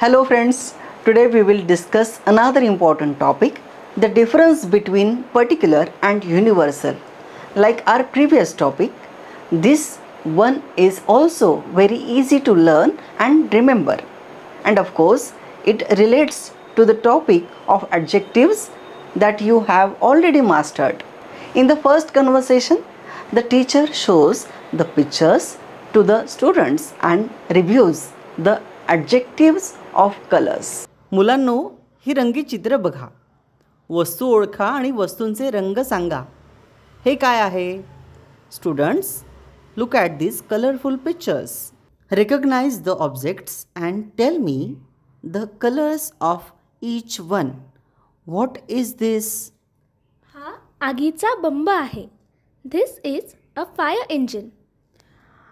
Hello friends, today we will discuss another important topic, the difference between particular and universal. Like our previous topic, this one is also very easy to learn and remember. And of course, it relates to the topic of adjectives that you have already mastered. In the first conversation, the teacher shows the pictures to the students and reviews the adjectives of colors. मुलांनो, ही रंगीत चित्र बघा. वस्तू ओळखा आणि वस्तूंचे रंग सांगा. हे काय आहे? Students, look at these colorful pictures. Recognize the objects and tell me the colors of each one. What is this? हा आगीचा बंब आहे. This is a fire engine.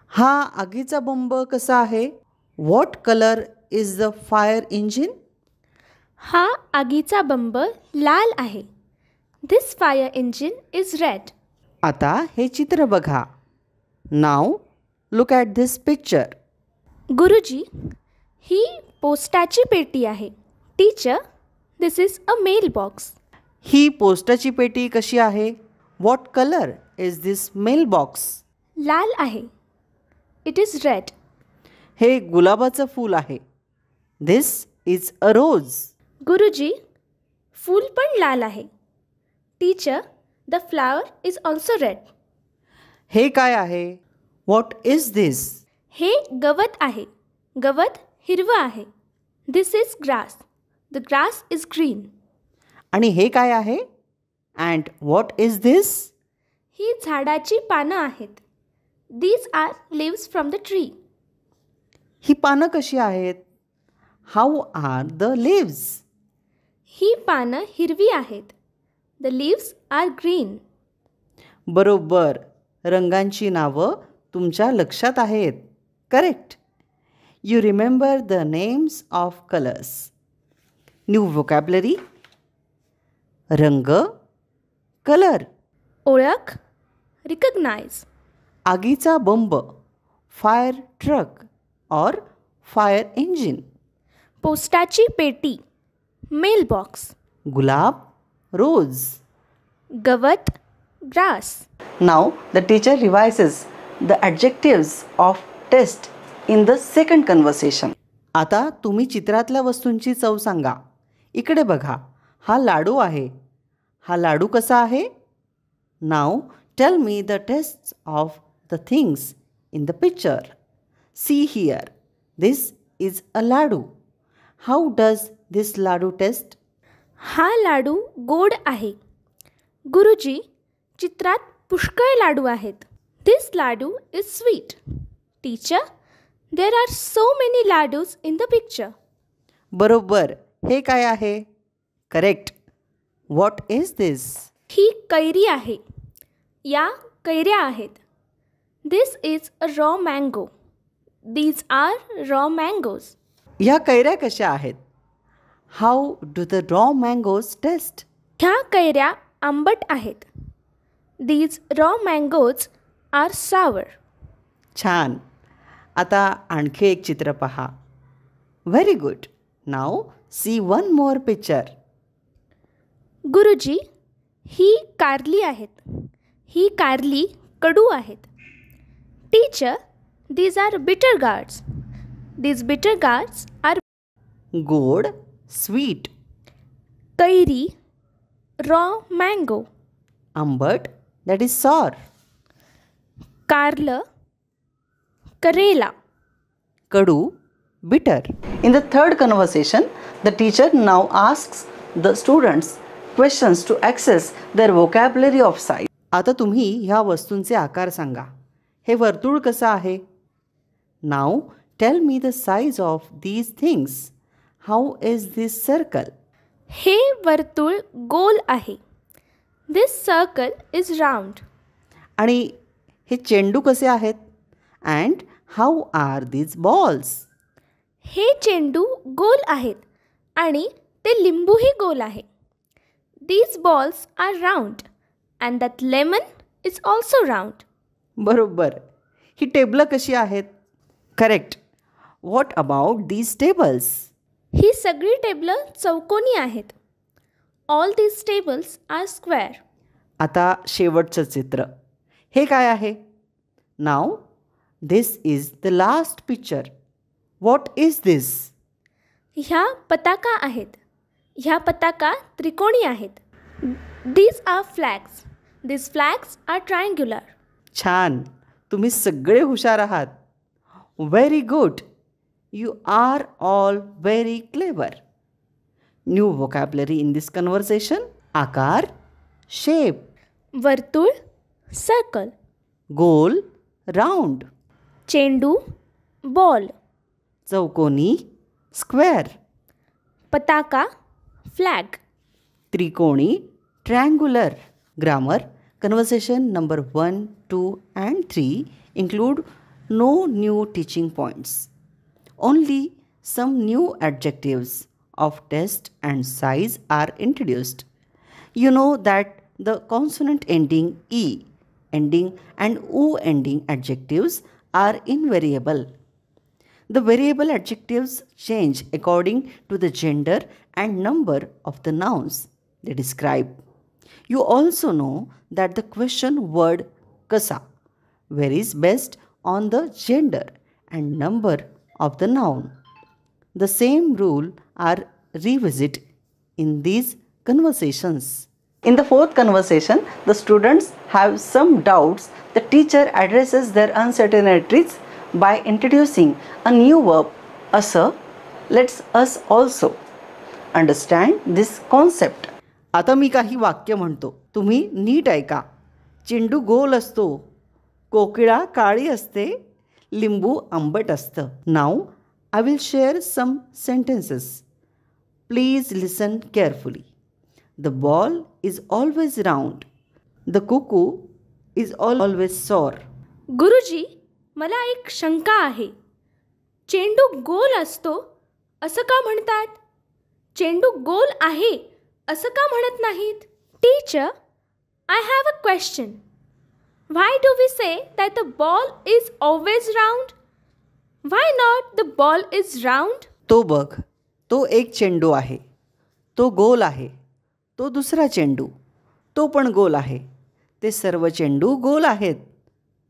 हा आगीचा बंब कसा आहे? What color is the fire engine? हा आगीचा बंब लाल आहे. This fire engine is red. आता हे चित्र बघा. Now look at this picture. गुरुजी, ही पोस्टाची पेटी आहे. Teacher, this is a mailbox. ही पोस्टाची पेटी कशी आहे? What color is this mailbox? लाल आहे. It is red. हे गुलाबाचं फूल आहे. This is a rose. गुरुजी, फूल पण लाल आहे. Teacher, the flower is also red. हे काय आहे? What is this? हे गवत आहे. गवत हिरवं आहे. This is grass. The grass is green. आणि हे काय आहे? And what is this? ही झाडाची पानं आहेत. These are leaves from the tree. ही पानं कशी आहेत? How are the leaves? ही पानं हिरवी आहेत. The leaves are green. बरोबर. रंगांची नावं तुमच्या लक्षात आहेत. Correct. You remember the names of colors. New vocabulary. रंग, कलर. ओळख, recognize. आगीचा बंब, फायर ट्रक और फायर इंजिन. पोस्टाची पेटी, mailbox. गुलाब, रोज. गवत, grass. Now the teacher revises the adjectives of taste in the second conversation. आता तुम्ही चित्रातल्या वस्तूंची चव सांगा. इकडे बघा. हा लाडू आहे. हा लाडू कसा आहे? Now tell me the tastes of the things in the picture. See here. This is a ladu. How does this ladu taste? हा लाडू गोड आहे. गुरुजी, चित्रात पुष्कळ लाडू आहेत. This laddu is sweet. Teacher, there are so many ladus in the picture. बरोबर. हे काय आहे? करेक्ट. What is this? ही कैरी आहे. या कैऱ्या आहेत. This is a raw mango. These are raw mangoes. ह्या कैऱ्या कशा आहेत? How do the raw mangoes taste? ह्या कैऱ्या आंबट आहेत. These raw mangoes are sour. छान. आता आणखी एक चित्र पहा. Very good. नाव सी वन मोर पिक्चर. गुरुजी, ही कारली आहेत. ही कारली कडू आहेत. Teacher, these are bitter gourds. These bitter gourds are गोड, स्वीट. कैरी, raw mango. आंबट, दॅट इज सॉर. कारलं, करेला. कडू, bitter. In the third conversation, the teacher now asks the students questions to access their vocabulary of size. आता तुम्ही ह्या वस्तूंचे आकार सांगा. हे वर्तुळ कसं आहे? Now tell me the size of these things. How is this circle? हे वर्तुळ गोल आहे. This circle is round. आणि हे चेंडू कसे आहेत? And how are these balls? हे चेंडू गोल आहेत आणि ते लिंबूही गोल आहे. These balls are round and that lemon is also round. बरोबर. ही टेबलं कशी आहेत? Correct. What about these tables? ही सगळी टेबलं चौकोनी आहेत. All these tables are square. आता शेवटचं चित्र. हे काय आहे? नाव this is the last picture. What is this? ह्या पताका आहेत. ह्या पताका त्रिकोणी आहेत. These are flags. These flags are triangular. छान. तुम्ही सगळे हुशार आहात. Very good. You are all very clever. New vocabulary in this conversation. आकार, शेप. वर्तुळ सर्कल. गोल, राऊंड. चेंडू बॉल. चौकोनी, स्क्वेअर. पताका फ्लॅग. त्रिकोणी, triangular. Grammar. Conversation number 1, 2 and 3 include no new teaching points. Only some new adjectives of taste and size are introduced. You know that the consonant ending E ending and U ending adjectives are invariable. The variable adjectives change according to the gender and number of the nouns they describe. You also know that the question word kasa varies based on the gender and number of the noun. The same rule are revisited in these conversations. In the fourth conversation, the students have some doubts. The teacher addresses their uncertainties by introducing a new verb, asa. Let's us also understand this concept. आता मी काही वाक्य म्हणतो, तुम्ही नीट ऐका. चेंडू गोल असतो, कोकिळा काळी असते, लिंबू आंबट असतं. Now I will share some sentences. Please listen carefully. The ball is always round. The cuckoo is always sour. गुरुजी, मला एक शंका आहे. चेंडू गोल असतो असं का म्हणतात? चेंडू गोल आहे असं का म्हणत नाहीत? Teacher, I have a question. Why do we say that the ball is always round? Why not the ball is round? तो बघ, तो एक चेंडू आहे, तो गोल आहे. तो दुसरा चेंडू, तो पण गोल आहे. ते सर्व चेंडू गोल आहेत.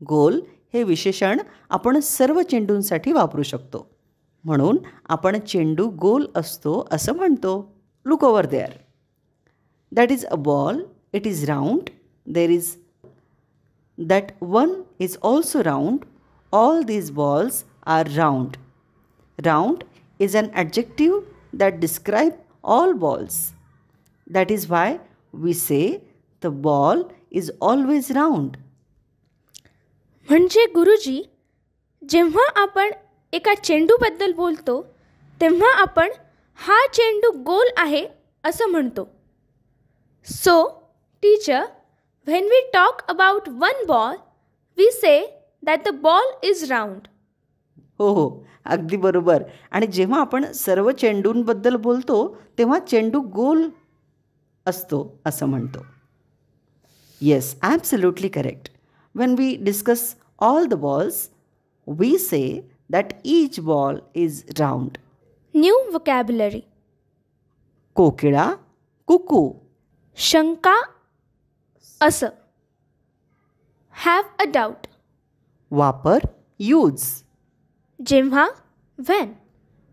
गोल हे विशेषण आपण सर्व चेंडूंसाठी वापरू शकतो. म्हणून आपण चेंडू गोल असतो असं म्हणतो. Look over there. That is a ball, it is round. There is that one is also round. All these balls are round. Round is an adjective that describes all balls. That is why we say the ball is always round. म्हणजे गुरुजी, जेव्हा आपण एका चेंडूबद्दल बोलतो तेव्हा आपण हा चेंडू गोल आहे असं म्हणतो. So, teacher, when we talk about one ball, we say that the ball is round. हो हो, अगदी बरोबर. आणि जेव्हा आपण सर्व चेंडूंबद्दल बोलतो तेव्हा चेंडू गोल असतो असं म्हणतो. Yes, absolutely correct. When we discuss all the balls, we say that each ball is round. New vocabulary. कोकिळा, कुकू. शंका असं. Have a doubt. वापर, यूज. जेव्हा व्हेन.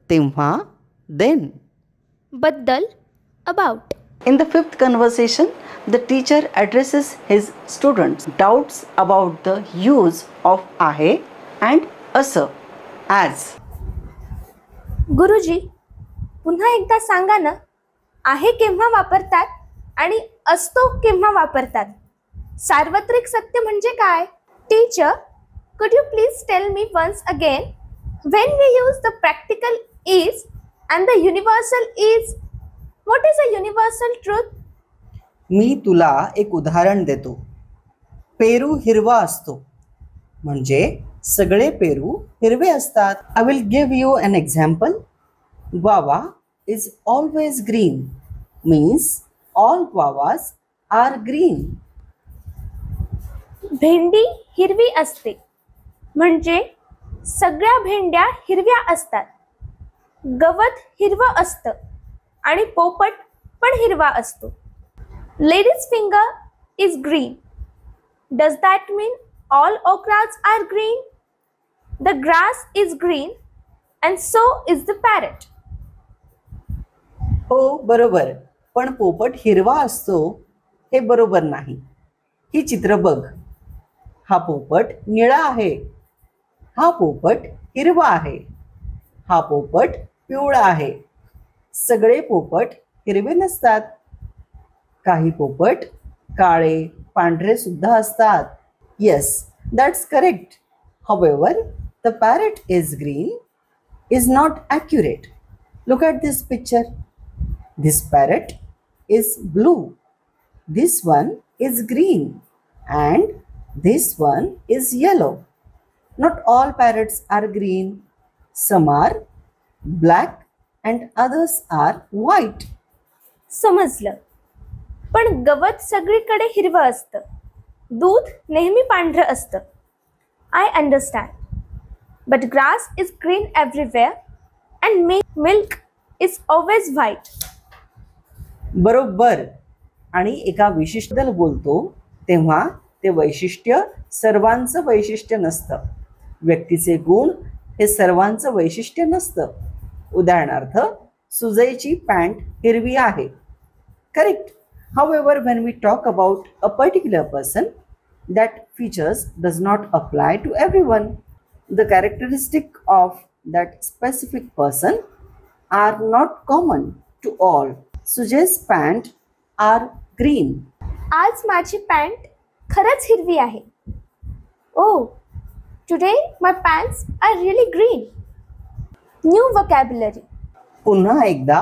तेव्हा, देन. बद्दल about. In the fifth conversation, the teacher addresses his students' doubts about the use of आहे and असं as. गुरुजी, पुन्हा एकदा सांगा ना, आहे केव्हा वापरतात आणि असतो केव्हा वापरतात? सार्वत्रिक सत्य म्हणजे काय? Teacher, could you please tell me once again when we use the practical is and the universal is? What is a universal truth? मी तुला एक उदाहरण देतो. पेरू हिरवा असतो म्हणजे सगळे पेरू हिरवे असतात. I will give you an example. guava is always green means all guavas are green. भेंडी हिरवी असते म्हणजे सगळ्या भेंड्या हिरव्या असतात. गवत हिरवं असतं आणि पोपट पण हिरवा असतो. Ladies finger is green. Does that mean all okras are green? The grass is green and so is the parrot. हो बरोबर, पण पोपट हिरवा असतो हे बरोबर नाही. ही चित्र बघ. हा पोपट निळा आहे, हा पोपट हिरवा आहे, हा पोपट पिवळा आहे. सगळे पोपट हिरवे नसतात. काही पोपट काळे पांढरे सुद्धा असतात. Yes, that's correct. However, the parrot is green is not accurate. Look at this picture. This parrot is blue. This one is green and this one is yellow. Not all parrots are green. Some are black and others are white. समजलं. पण गवत सगळीकडे हिरवं असतं. दूध नेहमी पांढरं असतं. I understand. But grass is green everywhere and milk is always white. बरोबर. आणि एका विशिष्टबद्दल बोलतो तेव्हा ते वैशिष्ट्य सर्वांचं वैशिष्ट्य नसतं. व्यक्तीचे गुण हे सर्वांचं वैशिष्ट्य नसतं. उदाहरणार्थ, सुजयची पॅन्ट हिरवी आहे. Correct. However, when we talk about a particular person, that features does not apply to everyone. The characteristic of that specific person are not common to all. Sujay's pant are green. आज माझी pant खरंच हिरवी आहे. Oh, today my pants are really green. New vocabulary. पुन्हा एकदा,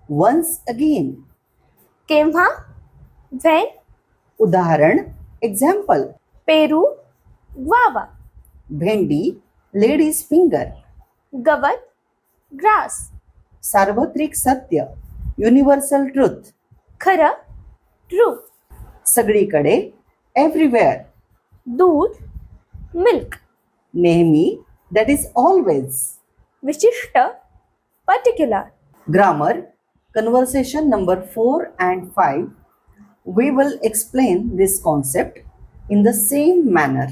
once again. केव्हा? When? उदाहरण, example. पेरू, guava. भेंडी, लेडीज फिंगर. गवत, ग्रास. सार्वत्रिक सत्य, युनिव्हर्सल ट्रुथ. खरं, ट्रू. सगळीकडे, एव्हरीवेअर. दूध, मिल्क. नेहमी, दॅट इज ऑलवेज. विशिष्ट, particular. Grammar, conversation number 4 and 5, we will explain this concept in the same manner.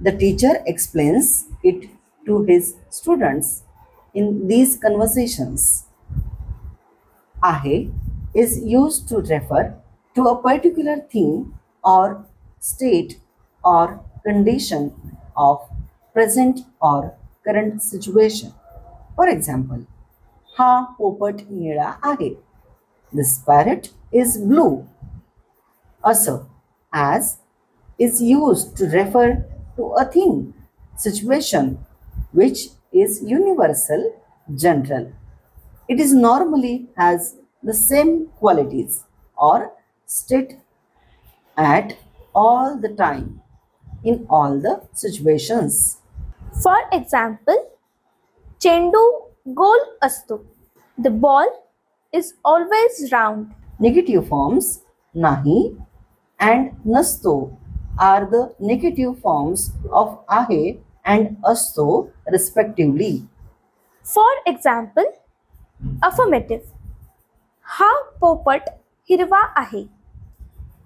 The teacher explains it to his students in these conversations. Ahe is used to refer to a particular thing or state or condition of present or current situation. For example, हा पोपट निळा आहे. This parrot is blue. असं as is used to refer to a thing, situation which is universal, general. It is normally has the same qualities or state at all the time in all the situations. For example, चेंडू गोल असतो. The ball is always round. Negative forms नाही and नसतो are the negative forms of आहे and असतो respectively. For example, affirmative. हा पोपट हिरवा आहे.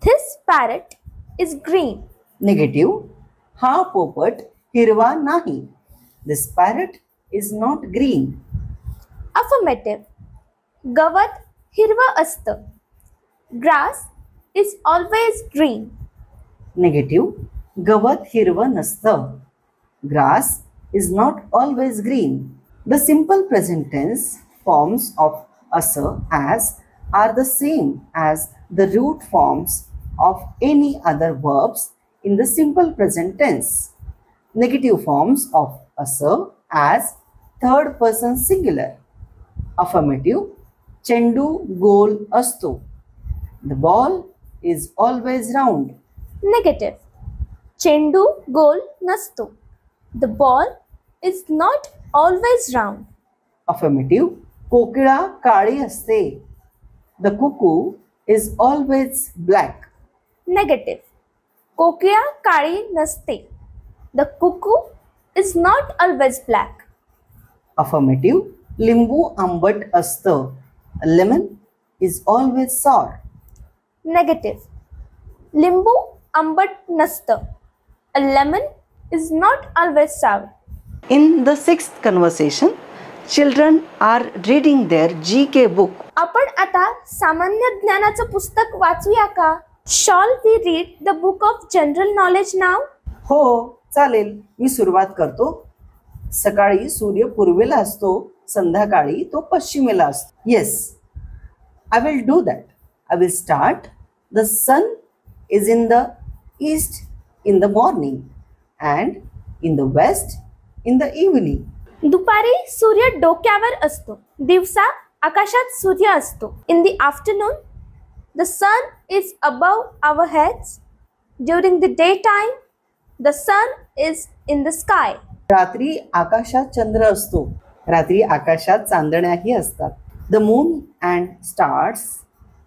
This parrot is green. Negative. हा पोपट हिरवा नाही. This parrot is not green. Affirmative. गवत हिरवं असतं. Grass is always green. Negative. गवत हिरवं नसतं. Grass is not always green. The simple present tense forms of असं as are the same as the root forms of any other verbs in the simple present tense. Negative forms of असं as third person singular. Affirmative. चेंडू गोल असतो. The ball is always round. Negative. चेंडू गोल नसतो. The ball is not always round. Affirmative. कोकिळा काळी असते. The cuckoo is always black. Negative. कोकिळा काळी नसते. The cuckoo is not always black. Affirmative. लिंबू आंबट असतं. Lemon is always sour. Negative. लिंबू आंबट नसतं. A lemon is not always sour. In the sixth conversation, children are reading their GK book. आपण आता सामान्य ज्ञानाचं पुस्तक वाचूया का? Shall we read the book of general knowledge नाव? हो चालेल, मी सुरुवात करतो. सकाळी सूर्य पूर्वेला असतो, संध्याकाळी तो पश्चिमेला असतो. Yes, I will do that. I will start. The sun is in the east in the morning and in the west in the evening. दुपारी सूर्य डोक्यावर असतो. दिवसा आकाशात सूर्य असतो. In the afternoon the sun is above our heads. During the day time the sun is in the sky. रात्री आकाशात चंद्र असतो. रात्री आकाशात चांदण्याही असतात. The moon and stars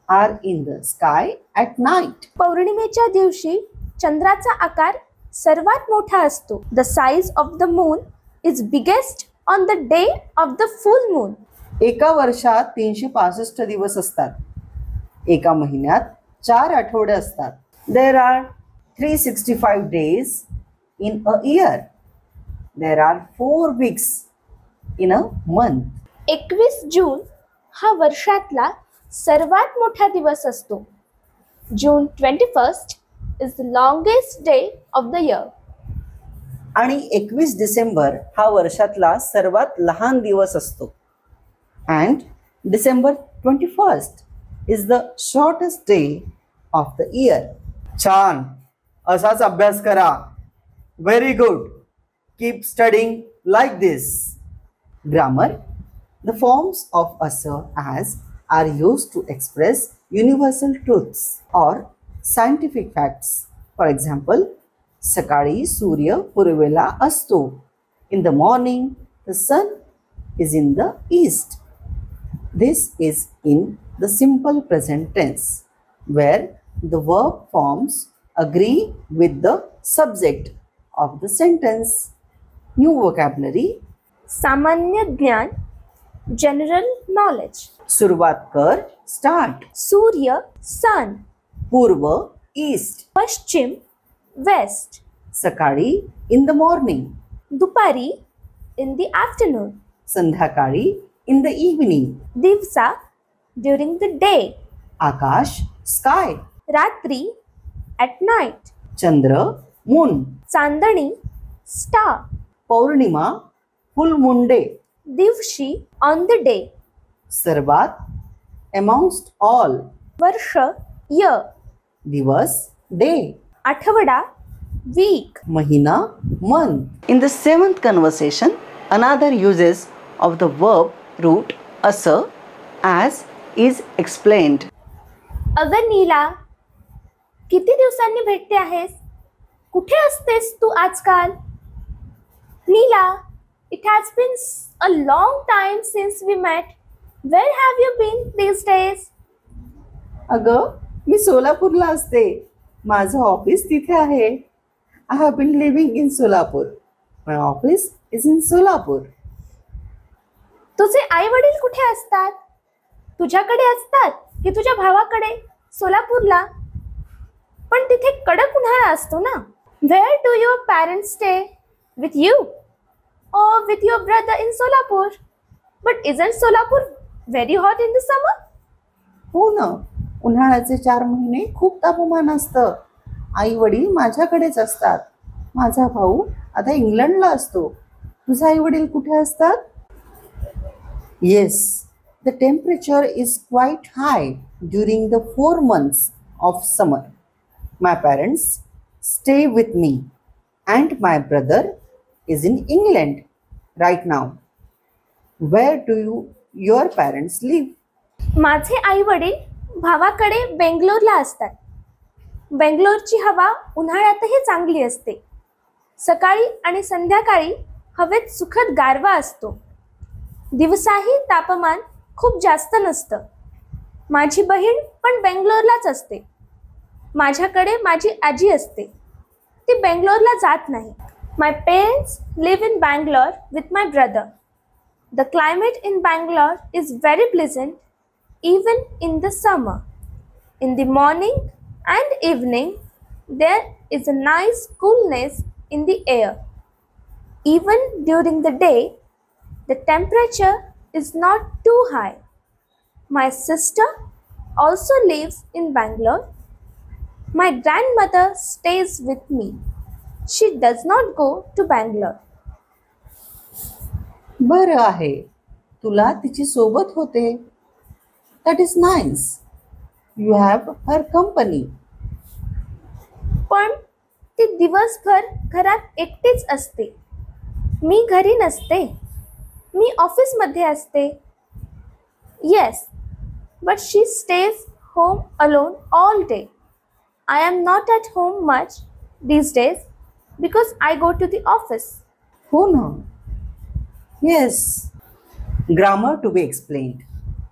are in the sky at night. पौर्णिमेच्या दिवशी चंद्राचा आकार सर्वात मोठा असतो. The size of the moon is biggest on the day of the full moon. एका वर्षात 365 दिवस असतात. एका महिन्यात 4 आठवडे असतात. There are 365 days in a year. There are 4 weeks in a month. 21 जून हा वर्षातला सर्वात मोठा दिवस असतो. जून 21st is the longest day of the year. आणि 21 डिसेंबर हा वर्षातला सर्वात लहान दिवस असतो. And December 21st is the shortest day of the year. छान, असाच अभ्यास करा. Very good. Keep studying like this. Grammar. The forms of asser as are used to express universal truths or scientific facts. For example, सकाळी सूर्य पूर्वेला असतो. In the morning, the sun is in the east. This is in the simple present tense, where the verb forms agree with the subject of the sentence. New vocabulary. सामान्य ज्ञान, general knowledge. सुरुवात कर. Start. सूर्य सन. पूर्व east. पश्चिम west. सकाळी in the morning. दुपारी in the afternoon. संध्याकाळी इन द इव्हनिंग. दिवसा ड्युरिंग द डे. आकाश स्काय. रात्री ॲट नाईट. चंद्र मून. चांदणी स्टार. पौर्णिमा फुल मून डे. दिवशी ऑन द डे. सर्वात अमॉंगस्ट ऑल. वर्ष इयर. दिवस डे. आठवडा वीक. महिना month. In the seventh conversation, another uses of the verb root asser as is explained. अगं नीला, किती दिवसांनी भेटते आहेस? कुठे असतेस तू आजकाल? नीला, it has been a long time since we met. Where have you been these days? अगं, मी सोलापूरला असते. माझं ऑफिस तिथे आहे. I have been living in Solapur. My office is in Solapur. तुझे आई वडील कुठे असतात? तुझ्याकडे असतात की तुझ्या भावाकडे सोलापूरला? पण तिथे कडक उन्हाळा असतो ना. Where do your parents stay? With you or with your brother in Solapur? But isn't Solapur very hot in the summer? हो ना, उन्हाळ्याचे 4 महिने खूप तापमान असतं. आई वडील माझ्याकडेच असतात. माझा भाऊ आता इंग्लंडला असतो. तुझे आई वडील कुठे असतात? Yes, the temperature is quite high during the 4 months of summer. My parents stay with me and my brother is in England right now. Where do your parents live? माझे आई वडील भावाकडे बेंगलोरला असतात. बेंगलोरची हवा उन्हाळ्यातही चांगली असते. सकाळी आणि संध्याकाळी हवेत सुखद गारवा असतो. दिवसाही तापमान खूप जास्त नसतं. माझी बहीण पण बेंगलोरलाच असते. माझ्याकडे माझी आजी असते. ती बेंगलोरला जात नाही. My parents live in Bangalore with my brother. The climate in Bangalore is very pleasant even in the summer. In the morning and evening, there is a nice coolness in the air. Even during the day, the temperature is not too high. My sister also lives in Bangalore. My grandmother stays with me. She does not go to Bangalore. बरं आहे, तुला तिची सोबत होते. That is nice. You have her company. पण ती दिवसभर घरात एकटीच असते. मी घरी नसते. मी ऑफिसमध्ये असते. Yes, but she stays home alone all day. I am not at home much these days because I go to the office. हो ना. Yes. Grammar to be explained.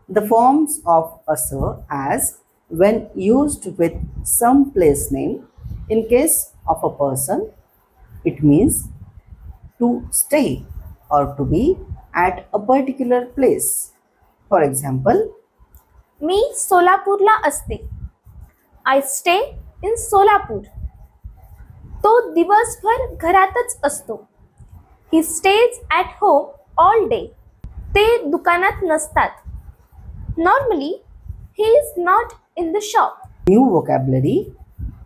The forms of asser as when used with some place name in case of a person, it means to stay or to be at a particular place. For example, मी सोलापूरला असते. I stay in Solapur. तो दिवसभर घरातच असतो. He stays at home all day. ते दुकानात नसतात. Normally, he is not in the shop. new vocabulary.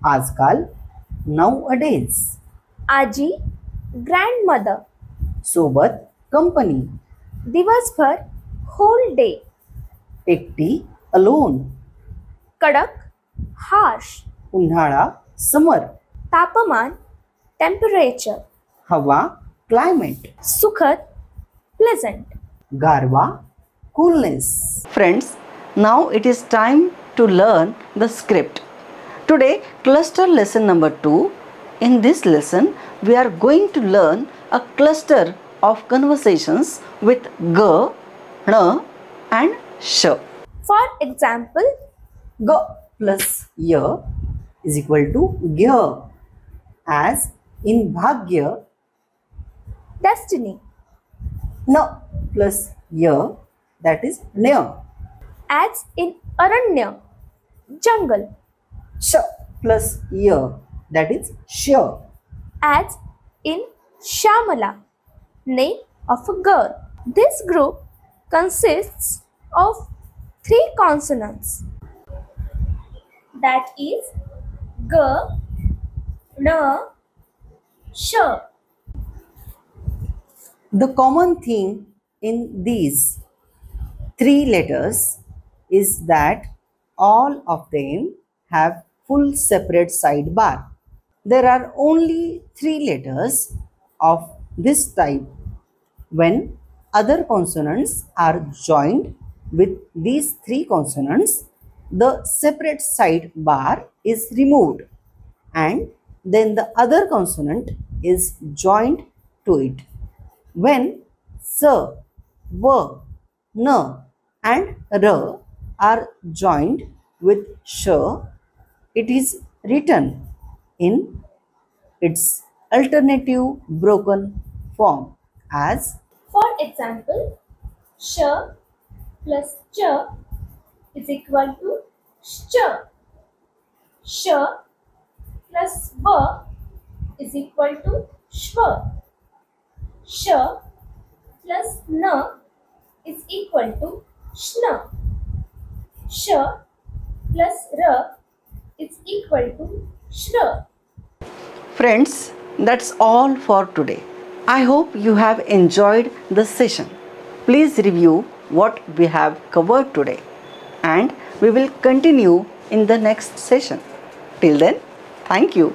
आजकाल, nowadays. आजी, grandmother. सोबत, company. दिवसभर, whole day. एकटी, alone. कडक, harsh. उन्हाळा, summer. तापमान, temperature. हवा, climate. सुखद, pleasant. गारवा, coolness. Friends, now it is time to learn the script. Today, cluster lesson number 2. In this lesson, we are going to learn a cluster of conversations with g, n and sh. For example, G plus y is equal to gya, as in bhagya. destiny. N plus y, that is nya. As in aranya, jungle. Sh plus y, that is sh. As in Shamala, name of a girl. This group consists of 3 consonants. That is G, N, Sh. The common thing in these 3 letters is that all of them have full separate sidebar. There are only 3 letters of this type. When other consonants are joined with these 3 consonants, the separate sidebar is removed and then the other consonant is joined to it. When s, v, n and r are joined with sh, it is written in its alternative broken form as. For example, Sh plus Ch is equal to Sh. Sh plus V is equal to Shv. Sh plus N is equal to Shna. Sh plus R is equal to Shra. Friends, that's all for today. I hope you have enjoyed the session. Please review what we have covered today and we will continue in the next session. Till then, thank you.